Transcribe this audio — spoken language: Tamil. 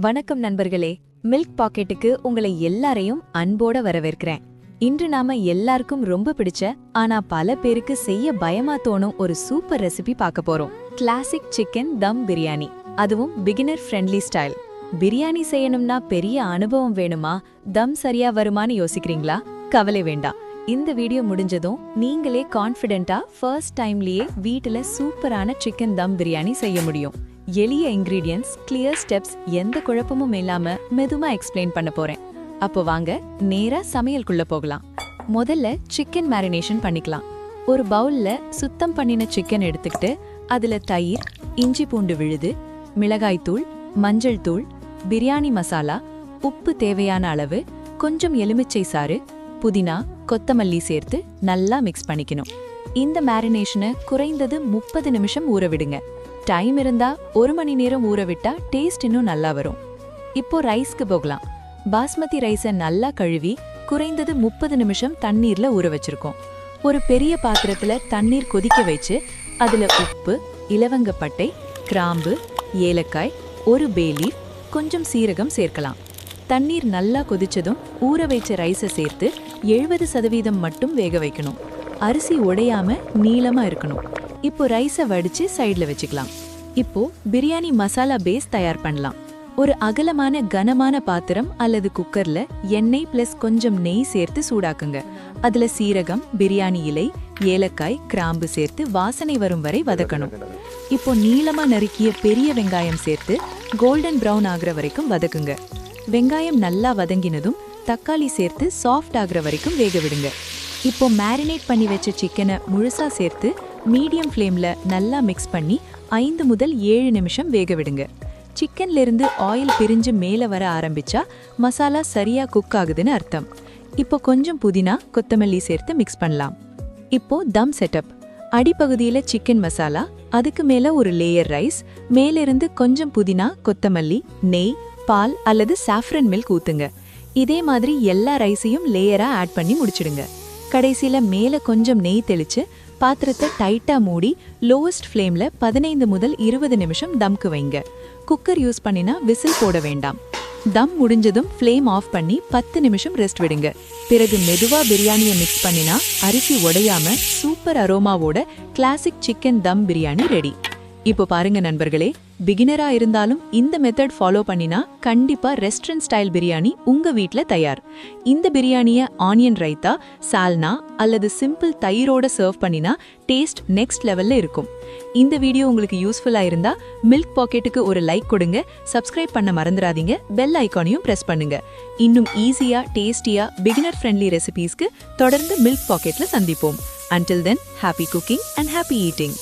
வணக்கம் நண்பர்களே, மில்க் பாக்கெட்டுக்கு உங்களை எல்லாரையும் அன்போட வரவேற்கிறேன். இன்று நாம எல்லாருக்கும் ரொம்ப பிடிச்ச ஆனா பல பேருக்கு செய்ய பயமா தோணும் ஒரு சூப்பர் ரெசிபி பார்க்க போறோம். கிளாசிக் சிக்கன் தம் பிரியாணி, அதுவும் பிகினர் ஃப்ரெண்ட்லி ஸ்டைல். பிரியாணி செய்யணும்னா பெரிய அனுபவம் வேணுமா, தம் சரியா வருமான்னு யோசிக்கிறீங்களா? கவலை வேண்டாம். இந்த வீடியோ முடிஞ்சதும் நீங்களே கான்ஃபிடென்ட்டா ஃபர்ஸ்ட் டைம்லயே வீட்டுல சூப்பரான சிக்கன் தம் பிரியாணி செய்ய முடியும். எளிய இன்கிரீடியன்ட்ஸ், கிளியர் ஸ்டெப்ஸ், எந்த குழப்பமும் இல்லாம மெதுவா எக்ஸ்பிளைன் பண்ண போறேன். அப்போ வாங்க நேரா சமையலுக்குள்ள போகலாம். முதல்ல சிக்கன் மேரினேஷன் பண்ணிக்கலாம். ஒரு பவுல்ல சுத்தம் பண்ணின சிக்கன் எடுத்துக்கிட்டு அதுல தயிர், இஞ்சி பூண்டு விழுது, மிளகாய் தூள், மஞ்சள் தூள், பிரியாணி மசாலா, உப்பு தேவையான அளவு, கொஞ்சம் எலுமிச்சை சாறு, புதினா, கொத்தமல்லி சேர்த்து நல்லா மிக்ஸ் பண்ணிக்கணும். இந்த மேரினேஷனை குறைந்தது 30 நிமிஷம் ஊற விடுங்க. டைம் இருந்தா 1 மணி நேரம் ஊற விட்டா டேஸ்ட் இன்னும் நல்லா வரும். இப்போ ரைஸ்க்கு போகலாம். பாஸ்மதி ரைஸை நல்லா கழுவி குறைந்தது 30 நிமிஷம் தண்ணீர்ல ஊற வச்சிருக்கோம். ஒரு பெரிய பாத்திரத்துல தண்ணீர் கொதிக்க வச்சு அதுல உப்பு, இலவங்கப்பட்டை, கிராம்பு, ஏலக்காய், ஒரு பே லீஃப், கொஞ்சம் சீரகம் சேர்க்கலாம். தண்ணீர் நல்லா கொதிச்சதும் ஊற வைச்ச ரைஸை சேர்த்து 70% மட்டும் வேக வைக்கணும். அரிசி உடையாம நீளமா இருக்கணும். இப்போ ரைஸை வடிச்சு சைட்ல வச்சுக்கலாம். இப்போ பிரியாணி மசாலா பேஸ் தயார் பண்ணலாம். ஒரு அகலமான கனமான பாத்திரம் அல்லது குக்கர்ல எண்ணெய் பிளஸ் கொஞ்சம் நெய் சேர்த்து சூடாக்குங்க. அதுல சீரகம், பிரியாணி இலை, ஏலக்காய், கிராம்பு சேர்த்து வாசனை வரும் வரை வதக்கணும். இப்போ நீளமா நறுக்கிய பெரிய வெங்காயம் சேர்த்து கோல்டன் பிரவுன் ஆகுற வரைக்கும் வதக்குங்க. வெங்காயம் நல்லா வதங்கினதும் தக்காளி சேர்த்து சாஃப்ட் ஆகுற வரைக்கும் வேக விடுங்க. இப்போ மேரினேட் பண்ணி வச்ச சிக்கனை முழுசா சேர்த்து மீடியம் ஃப்ளேம்ல நல்லா மிக்ஸ் பண்ணி 5 முதல் 7 நிமிஷம் வேக விடுங்க. சிக்கன்ல இருந்து ஆயில் பிரிஞ்சு மேல வர ஆரம்பிச்சா மசாலா சரியா குக் ஆகுதுன்னு அர்த்தம். இப்போ கொஞ்சம் புதினா, கொத்தமல்லி சேர்த்து மிக்ஸ் பண்ணலாம். இப்போ தம் செட்டப். அடிப்பகுதியில சிக்கன் மசாலா, அதுக்கு மேல ஒரு லேயர் ரைஸ், மேலிருந்து கொஞ்சம் புதினா, கொத்தமல்லி, நெய், பால் அல்லது சாஃப்ரன் மில்க் ஊத்துங்க. இதே மாதிரி எல்லா ரைஸையும் லேயரா ஆட் பண்ணி முடிச்சிடுங்க. கடைசியில மேல கொஞ்சம் நெய் தெளிச்சு பாத்திரத்தை டைட்டா மூடி லோவஸ்ட் ஃப்ளேம்ல 15 முதல் 20 நிமிஷம் தம்க்கு வைங்க. குக்கர் யூஸ் பண்ணினா விசில் போட வேண்டாம். தம் முடிஞ்சதும் ஃப்ளேம் ஆஃப் பண்ணி 10 நிமிஷம் ரெஸ்ட் விடுங்க. பிறகு மெதுவா பிரியாணியை மிக்ஸ் பண்ணினா அரிசி உடையாம சூப்பர் அரோமாவோட கிளாசிக் சிக்கன் தம் பிரியாணி ரெடி. இப்போ பாருங்க நண்பர்களே, பிகினரா இருந்தாலும் இந்த மெத்தட் ஃபாலோ பண்ணினா கண்டிப்பா ரெஸ்டாரண்ட் ஸ்டைல் பிரியாணி உங்க வீட்ல தயார். இந்த பிரியாணியை ஆனியன் ரைத்தா, சால்னா அல்லது சிம்பிள் தயிரோட சர்வ் பண்ணினா டேஸ்ட் நெக்ஸ்ட் லெவல்ல இருக்கும். இந்த வீடியோ உங்களுக்கு யூஸ்ஃபுல்லா இருந்தா மில்க் பாக்கெட்டுக்கு ஒரு லைக் கொடுங்க, சப்ஸ்கிரைப் பண்ண மறந்துடாதீங்க, பெல் ஐகானையும் பிரஸ் பண்ணுங்க. இன்னும் ஈஸியா, டேஸ்டியா, பிகினர் ஃப்ரெண்ட்லி ரெசிபீஸ்க்கு தொடர்ந்து மில்க் பாக்கெட்ல சந்திப்போம். Until then, happy cooking and happy eating.